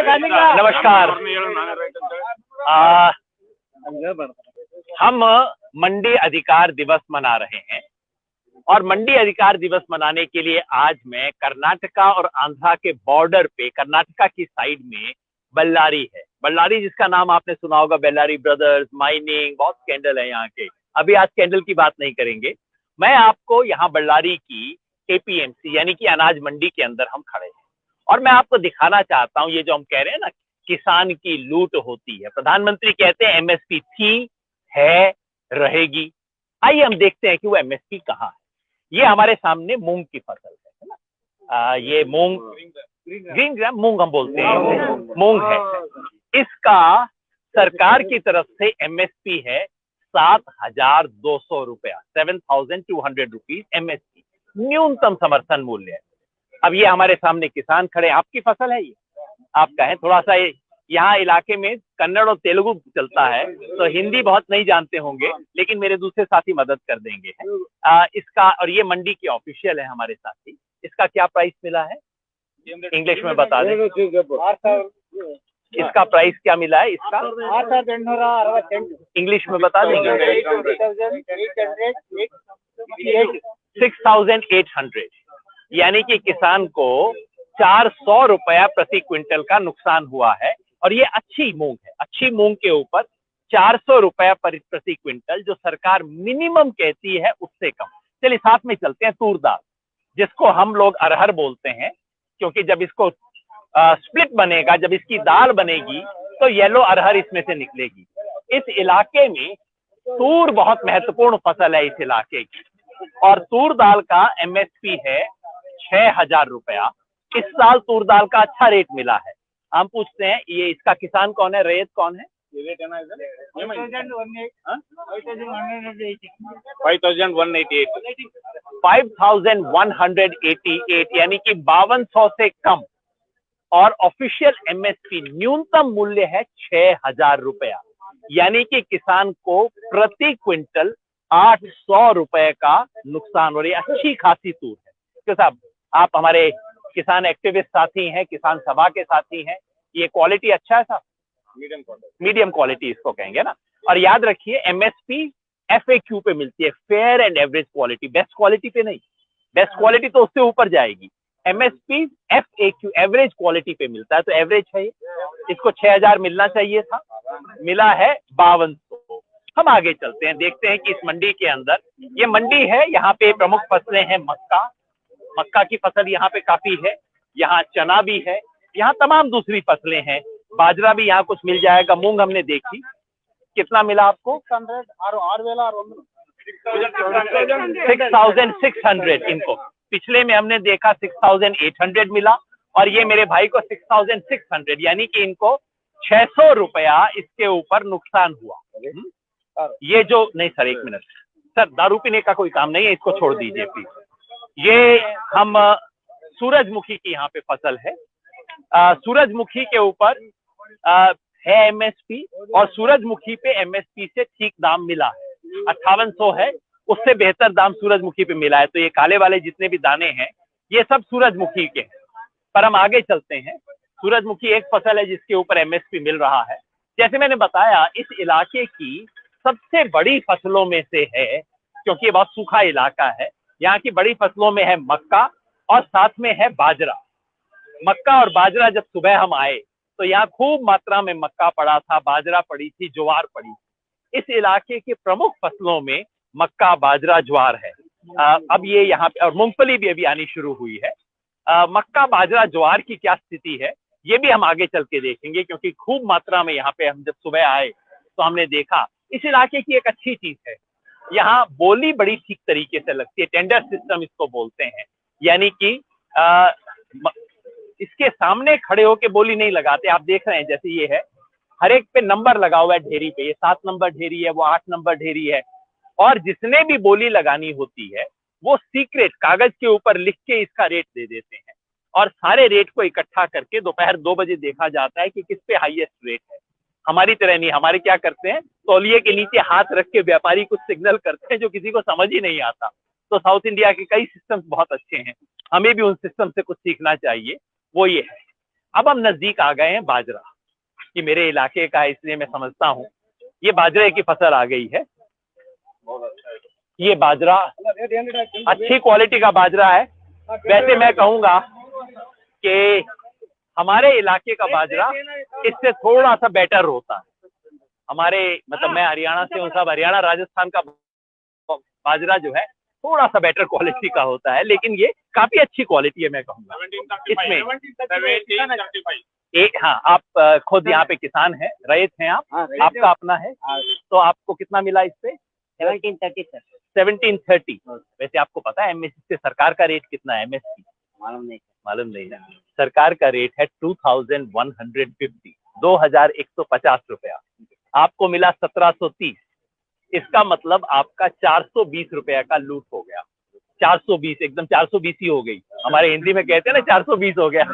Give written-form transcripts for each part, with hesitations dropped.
नमस्कार। हम मंडी अधिकार दिवस मना रहे हैं और मंडी अधिकार दिवस मनाने के लिए आज मैं कर्नाटका और आंध्रा के बॉर्डर पे कर्नाटका की साइड में बल्लारी है। बल्लारी जिसका नाम आपने सुना होगा, बेल्लारी ब्रदर्स, माइनिंग, बहुत स्कैंडल है यहाँ के। अभी आज स्कैंडल की बात नहीं करेंगे। मैं आपको यहाँ बल्लारी की एपीएमसी यानी कि अनाज मंडी के अंदर हम खड़े हैं और मैं आपको दिखाना चाहता हूँ, ये जो हम कह रहे हैं ना किसान की लूट होती है। प्रधानमंत्री कहते हैं एमएसपी थी, है, रहेगी। आइए हम देखते हैं कि वो एमएसपी कहाँ है। ये हमारे सामने मूंग की फसल है ना। ये मूंग, ग्रीन ग्राम मूंग हम बोलते हैं, मूंग है। इसका सरकार की तरफ से एमएसपी है 7,200 रुपया, 7,200 रुपीज एमएसपी, न्यूनतम समर्थन मूल्य है। अब ये हमारे सामने किसान खड़े, आपकी फसल है, ये आपका है। थोड़ा सा यहाँ इलाके में कन्नड़ और तेलुगु चलता है तो हिंदी बहुत नहीं जानते होंगे, लेकिन मेरे दूसरे साथी मदद कर देंगे। इसका, और ये मंडी की ऑफिशियल है हमारे साथी। इसका क्या प्राइस मिला है इंग्लिश में बता दें। इसका प्राइस क्या मिला है इसका इंग्लिश में बता देंगे। 6,800, यानी कि किसान को 400 रुपया प्रति क्विंटल का नुकसान हुआ है। और ये अच्छी मूंग है, अच्छी मूंग के ऊपर 400 रुपया प्रति क्विंटल जो सरकार मिनिमम कहती है उससे कम। चलिए साथ में चलते हैं। तूर दाल, जिसको हम लोग अरहर बोलते हैं, क्योंकि जब इसको स्प्लिट बनेगा, जब इसकी दाल बनेगी तो येलो अरहर इसमें से निकलेगी। इस इलाके में तूर बहुत महत्वपूर्ण फसल है इस इलाके की, और तूर दाल का एमएसपी है 6,000 रुपया। इस साल तूर दाल का अच्छा रेट मिला है। हम पूछते हैं, ये इसका किसान कौन है, रैयत कौन है? 5,188, यानी कि 5,200 से कम। और ऑफिशियल एमएसपी न्यूनतम मूल्य है 6,000 रुपया, यानी कि किसान को प्रति क्विंटल 800 रुपए का नुकसान। और ये अच्छी खासी तूर है। क्यों साहब, आप हमारे किसान एक्टिविस्ट साथी हैं, किसान सभा के साथी हैं, ये क्वालिटी अच्छा है साहब? मीडियम क्वालिटी इसको कहेंगे ना। और याद रखिए एमएसपी एफएक्यू पे मिलती है, fair and average quality, best quality पे नहीं। बेस्ट क्वालिटी तो उससे ऊपर जाएगी। एमएसपी एफएक्यू एवरेज क्वालिटी पे मिलता है, तो एवरेज है इसको 6,000 मिलना चाहिए था, मिला है 5,200। हम आगे चलते हैं, देखते हैं कि इस मंडी के अंदर, ये मंडी है, यहाँ पे प्रमुख फसलें हैं मक्का, मक्का की फसल यहाँ पे काफी है, यहाँ चना भी है, यहाँ तमाम दूसरी फसलें हैं, बाजरा भी यहाँ कुछ मिल जाएगा। मूंग हमने देखी, कितना मिला आपको? 6,600 इनको। पिछले में हमने देखा 6,800 मिला, और ये मेरे भाई को 6,600, यानी कि इनको 600 रुपया इसके ऊपर नुकसान हुआ। ये जो नहीं सर, एक मिनट सर, दारू पीने का कोई काम नहीं है, इसको छोड़ दीजिए प्लीज। ये हम सूरजमुखी की यहाँ पे फसल है। सूरजमुखी के ऊपर है एमएसपी, और सूरजमुखी पे एमएसपी से ठीक दाम मिला है, 5800 है, उससे बेहतर दाम सूरजमुखी पे मिला है। तो ये काले वाले जितने भी दाने हैं ये सब सूरजमुखी के हैं। पर हम आगे चलते हैं। सूरजमुखी एक फसल है जिसके ऊपर एमएसपी मिल रहा है। जैसे मैंने बताया, इस इलाके की सबसे बड़ी फसलों में से है, क्योंकि ये बहुत सूखा इलाका है। यहाँ की बड़ी फसलों में है मक्का और साथ में है बाजरा। मक्का और बाजरा, जब सुबह हम आए तो यहाँ खूब मात्रा में मक्का पड़ा था, बाजरा पड़ी थी, ज्वार पड़ी थी। इस इलाके के प्रमुख फसलों में मक्का, बाजरा, ज्वार है। अब ये यहाँ पे, और मूंगफली भी अभी आनी शुरू हुई है। मक्का, बाजरा, ज्वार की क्या स्थिति है ये भी हम आगे चल के देखेंगे, क्योंकि खूब मात्रा में यहाँ पे हम जब सुबह आए तो हमने देखा। इस इलाके की एक अच्छी चीज है, यहाँ बोली बड़ी ठीक तरीके से लगती है, टेंडर सिस्टम इसको बोलते हैं, यानी कि इसके सामने खड़े होके बोली नहीं लगाते। आप देख रहे हैं जैसे ये है, हर एक पे नंबर लगा हुआ है ढेरी पे, ये 7 नंबर ढेरी है, वो 8 नंबर ढेरी है, और जिसने भी बोली लगानी होती है वो सीक्रेट कागज के ऊपर लिख के इसका रेट दे देते हैं, और सारे रेट को इकट्ठा करके दोपहर 2 बजे देखा जाता है कि किस पे हाईएस्ट रेट है। हमारी तरह नहीं, हमारे क्या करते हैं, तौलिए के नीचे हाथ रख के व्यापारी कुछ सिग्नल करते हैं जो किसी को समझ ही नहीं आता। तो साउथ इंडिया के कई सिस्टम्स बहुत अच्छे हैं, हमें भी उन सिस्टम से कुछ सीखना चाहिए। वो ये है, अब हम नजदीक आ गए हैं बाजरा, कि मेरे इलाके का है इसलिए मैं समझता हूँ। ये बाजरे की फसल आ गई है। ये बाजरा अच्छी क्वालिटी का बाजरा है। वैसे मैं कहूंगा कि हमारे इलाके का बाजरा इससे थोड़ा सा बेटर होता है। हमारे मतलब मैं हरियाणा से हूँ, सब हरियाणा राजस्थान का बाजरा जो है थोड़ा सा बेटर क्वालिटी का होता है, लेकिन ये काफी अच्छी क्वालिटी है मैं कहूँगा इसमें। एक हाँ, आप खुद यहाँ पे किसान हैं, रैयत हैं आप, आपका अपना है, तो आपको कितना मिला इस पे? 1730 सर। 1730। वैसे आपको पता है एमएसपी से सरकार का रेट कितना है? एमएसपी मालूम नहीं ना। सरकार का रेट है 2150, 2150 रुपया। आपको मिला 1730। इसका मतलब आपका 420 रुपया का लूट हो गया। 420, एकदम 420 ही हो गई। हमारे हिंदी में कहते हैं ना 420 हो गया।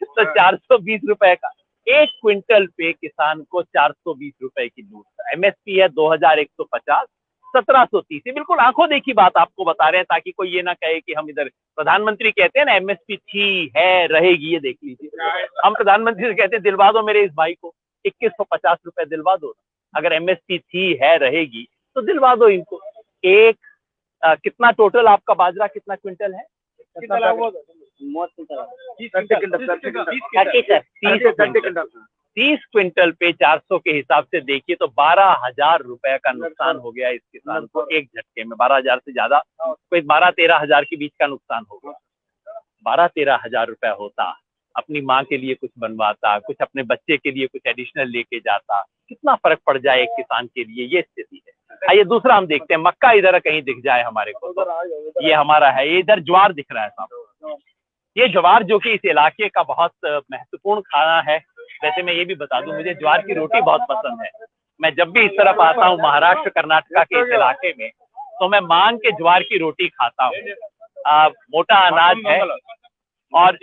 तो 420 रुपए का 1 क्विंटल पे किसान को 420 रुपए की लूट। एमएसपी है 2150, 1730। बिल्कुल आंखों देखी बात आपको बता रहे हैं, ताकि कोई ये ना कहे कि हम इधर प्रधानमंत्री कहते हैं ना एमएसपी थी है रहेगी, ये देख लीजिए। हम प्रधानमंत्री से कहते हैं दिलवा दो मेरे इस भाई को 2150 रुपए दिलवा दो। अगर एमएसपी थी है रहेगी तो दिलवा दो इनको। एक कितना टोटल आपका बाजरा कितना क्विंटल है? 30 क्विंटल पे 400 के हिसाब से देखिए तो 12,000 रुपए का नुकसान हो गया इस किसान को एक झटके में। 12,000 से ज्यादा, कोई 12-13 हजार के बीच का नुकसान हो गया। 12-13 हजार रुपया होता, अपनी माँ के लिए कुछ बनवाता, कुछ अपने बच्चे के लिए कुछ एडिशनल लेके जाता, कितना फर्क पड़ जाए एक किसान के लिए, ये स्थिति है। आइए दूसरा हम देखते हैं, मक्का इधर कहीं दिख जाए हमारे को तो ये हमारा है। ये इधर ज्वार दिख रहा है साहब। ये ज्वार जो कि इस इलाके का बहुत महत्वपूर्ण खाना है। वैसे मैं ये भी बता दूं, मुझे ज्वार की रोटी बहुत पसंद है। मैं जब भी इस तरफ आता हूँ महाराष्ट्र कर्नाटका के इस इलाके में, तो मैं मांग के ज्वार की रोटी खाता हूँ। मोटा अनाज है और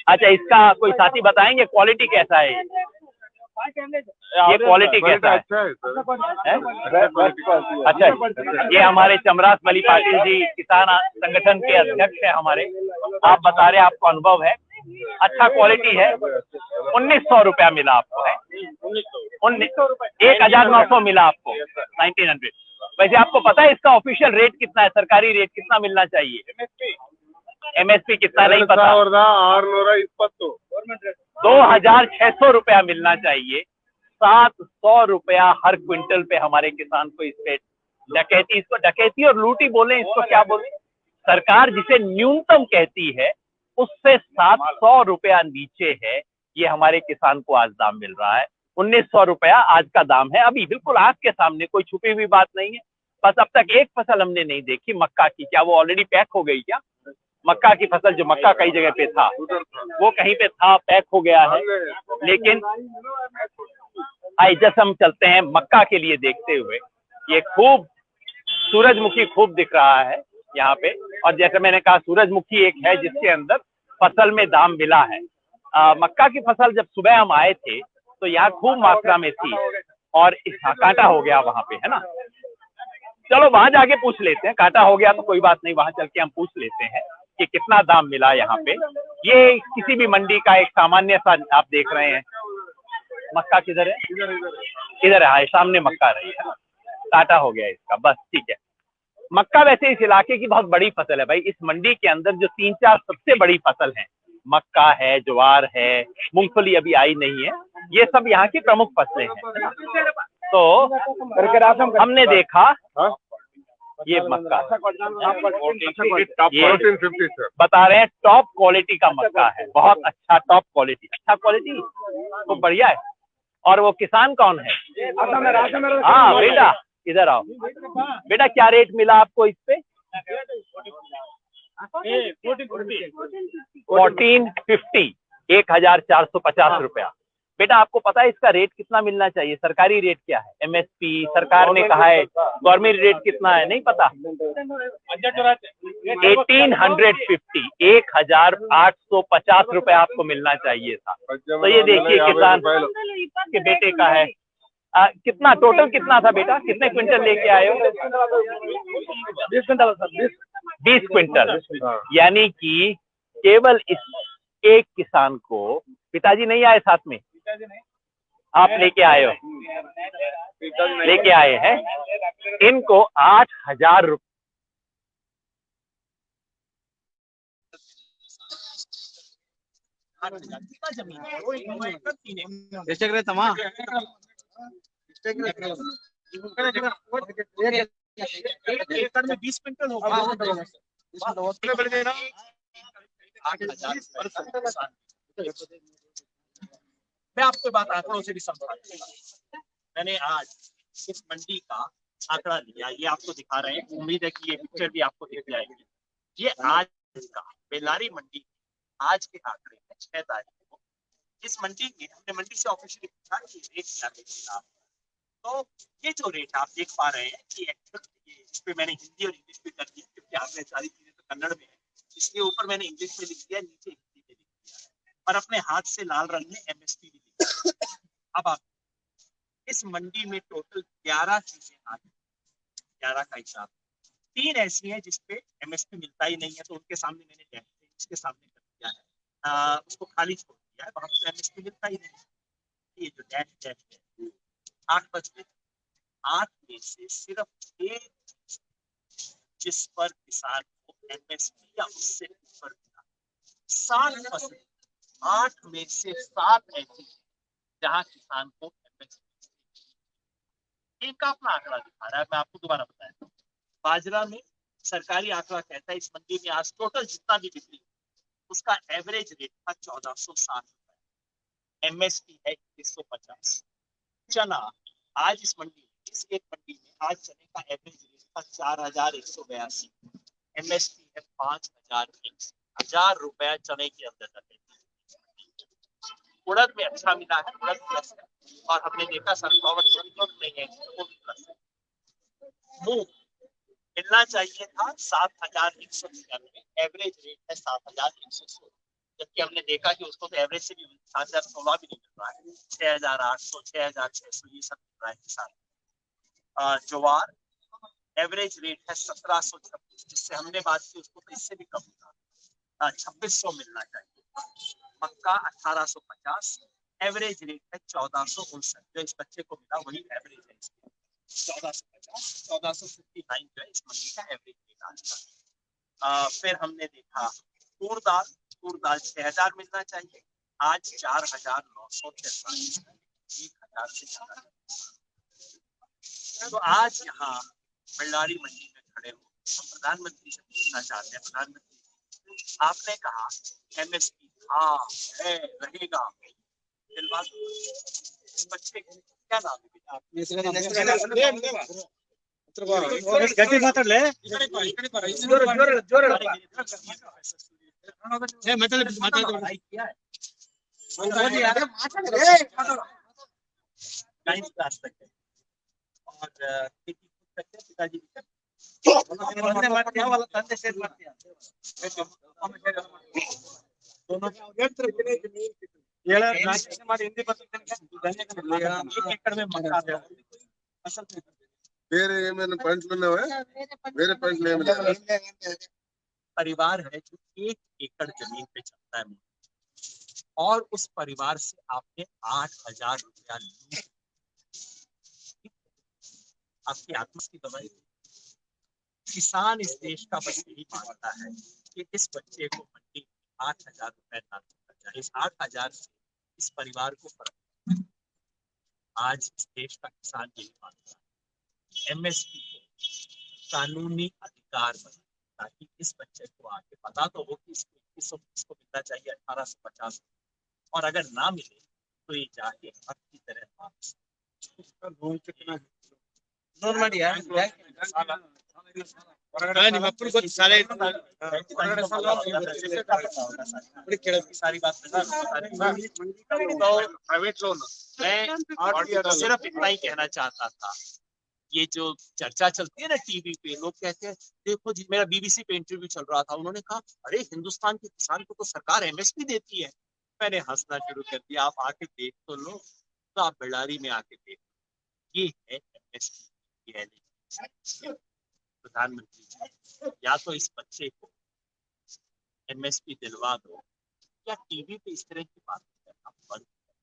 अच्छा, इसका कोई साथी बताएंगे क्वालिटी कैसा है? ये क्वालिटी कैसा है? अच्छा, ये हमारे चमरास मली पाटिल जी किसान संगठन के अध्यक्ष है हमारे। आप बता रहे आपको अनुभव है, अच्छा क्वालिटी है। 1900 रुपया मिला आपको है? 1900 मिला आपको, 1900। वैसे आपको पता है इसका ऑफिशियल रेट कितना है? सरकारी रेट कितना मिलना चाहिए? एमएसपी कितना नहीं पता। 2600 रुपया मिलना चाहिए। 700 रुपया हर क्विंटल पे हमारे किसान को इस पे डकैती, इसको डकैती और लूटी बोले, इसको क्या बोले? सरकार जिसे न्यूनतम कहती है उससे 700 रुपया नीचे है, ये हमारे किसान को आज दाम मिल रहा है। 1900 रुपया आज का दाम है, अभी बिल्कुल आंख के सामने, कोई छुपी हुई बात नहीं है। बस अब तक एक फसल हमने नहीं देखी मक्का की, क्या वो ऑलरेडी पैक हो गई क्या? मक्का की फसल, जो मक्का कई जगह पे था वो कहीं पे था, पैक हो गया है। लेकिन जैसे हम चलते हैं मक्का के लिए देखते हुए, ये खूब सूरजमुखी खूब दिख रहा है यहाँ पे। और जैसे मैंने कहा सूरजमुखी एक है जिसके अंदर फसल में दाम मिला है। मक्का की फसल जब सुबह हम आए थे तो यहाँ खूब मात्रा में थी और कांटा हो गया वहां पे, है ना। चलो वहां जाके पूछ लेते हैं, कांटा हो गया तो कोई बात नहीं, वहां चल के हम पूछ लेते हैं कि कितना दाम मिला यहाँ पे। ये किसी भी मंडी का एक सामान्य सा आप देख रहे हैं। मक्का किधर है? इधर है, सामने मक्का रही है ना, कांटा हो गया इसका, बस ठीक है। मक्का वैसे इस इलाके की बहुत बड़ी फसल है भाई। इस मंडी के अंदर जो 3-4 सबसे बड़ी फसल है, मक्का है, ज्वार है, मूंगफली अभी आई नहीं है, ये सब यहाँ की प्रमुख फसलें हैं। तो हमने देखा ये मक्का, ये बता रहे हैं टॉप क्वालिटी का मक्का है, बहुत अच्छा टॉप क्वालिटी, अच्छा क्वालिटी तो बढ़िया है। और वो किसान कौन है? हाँ बेटा इधर आओ बेटा, क्या रेट मिला आपको इस पे? 1450, 1450 रुपया। बेटा आपको पता है इसका रेट कितना मिलना चाहिए? सरकारी रेट क्या है? एमएसपी सरकार ने कहा है, गवर्नमेंट रेट कितना है नहीं पता। 1850, 1850 रुपया आपको मिलना चाहिए था। तो ये देखिए किसान के बेटे का है। कितना टोटल कितना था बेटा? कितने क्विंटल लेके आए हो? 20 क्विंटल, यानी कि केवल इस एक किसान को, पिताजी नहीं आए साथ में, आप लेके आए हो, लेके आए हैं, इनको 8,000 रुपये एकड़ में 20 क्विंटल होगा। मैं आपको बात आंकड़ों से भी समझा। मैंने आज इस मंडी का आंकड़ा लिया, ये आपको दिखा रहे हैं, उम्मीद है कि ये पिक्चर भी आपको दिख जाएगी। ये आज का बेल्लारी मंडी आज के आंकड़े हैं 6 तारीख को। इस मंडी में हमने मंडी से ऑफिशियली पूछा कि रेट क्या है, तो ये जो रेट आप देख पा रहे हैं कि इस पे मैंने हिंदी और इंग्लिश में कर दिया, क्योंकि आपने सारी चीजें तो कन्नड़ में है, इसलिए ऊपर मैंने इंग्लिश में लिख दिया, नीचे हिंदी में लिख दिया, और अपने हाथ से लाल रंग में एमएसपी भी लिख दिया। अब आप इस मंडी में टोटल 11 चीजें आ गई, 11 का हिसाब। 3 ऐसी हैं जिसपे एमएसपी मिलता ही नहीं है, तो उनके सामने मैंने इसके सामने कर दिया है, उसको खाली छोड़ दिया है, वहां पे एमएसपी मिलता ही नहीं है। ये जो डैश है 8 बजे, 8 में से सिर्फ एक जिस पर किसान को एमएसपी या उससे ऊपर मिला, 7%, 8 में से 7 ऐसी जहां किसान को एमएसपी। एक अपना आंकड़ा दिखा रहा है, मैं आपको दोबारा बताया, बाजरा में सरकारी आंकड़ा कहता है इस मंडी में आज टोटल जितना भी बिक्री उसका एवरेज रेट था 1460 रुपए, एमएसपी है 2150। चना आज इस मंडी में, इस एक मंडी में आज चने का एवरेज रेट था 4182, एमएसपी है 5001 रुपया चने के अंदर। उड़द में अच्छा मिला है, उड़द प्लस है, और हमने देखा सनफ्लावर नहीं है, वो भी प्लस है। मूंग मिलना चाहिए था 7196, एवरेज रेट है 7116, जबकि हमने देखा कि उसको तो एवरेज से भी 7016 भी नहीं मिल रहा है, 6800, 6600 ये सब मिल रहा है किसान। ज्वार एवरेज रेट है 1726, जिससे हमने बात की उसको तो इससे भी कम था, 2600 मिलना चाहिए। मक्का 1850, एवरेज रेट है 1459, जो इस बच्चे को मिला वही एवरेज है इसकी, 1450, 1459 जो है इस मंडी का एवरेज रेट आज का। फिर हमने देखा तूर दाल 6000 मिलना चाहिए, आज 4943, 1000 से ज्यादा। तो आज यहाँ बेल्लारी मंडी में खड़े हो हम प्रधानमंत्री से पूछना चाहते हैं, प्रधानमंत्री आपने कहा एमएसपी हाँ है रहेगा, इस बच्चे क्या नाम है? और पिताजी परिवार है जो 1 एकड़ जमीन पे चलता है, और उस परिवार से आपने 8000 रुपया लिया, आपकी आत्मा की दवाई। किसान इस देश का बस यही मांगता है कि इस बच्चे को मंडी में 8000 रुपए ना देना चाहिए, इस 8000 से इस परिवार को फर्क। आज इस देश का किसान यही मांगता है एमएसपी को कानूनी अधिकार बने, ताकि इस बच्चे को आगे पता तो हो कि इसको मिलना चाहिए 1850, और अगर ना मिले तो ये जाके हक की तरह वापस सारी बात प्राइवेट लोन। मैं सिर्फ इतना ही कहना चाहता था, ये जो चर्चा चलती है ना टीवी पे, लोग कहते हैं देखो जी, मेरा बीबीसी पे इंटरव्यू चल रहा था, उन्होंने कहा अरे हिंदुस्तान के किसान को तो सरकार एमएसपी देती है। मैंने हंसना शुरू कर दिया, आप आके देख तो लो, तो आप बेल्लारी में आके देख, ये है एमएसपी। प्रधानमंत्री जी, या तो इस बच्चे को एमएसपी दिलवा दो या टीवी पे इस तरह की बात करना बंद करो।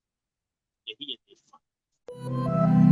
यही है देश।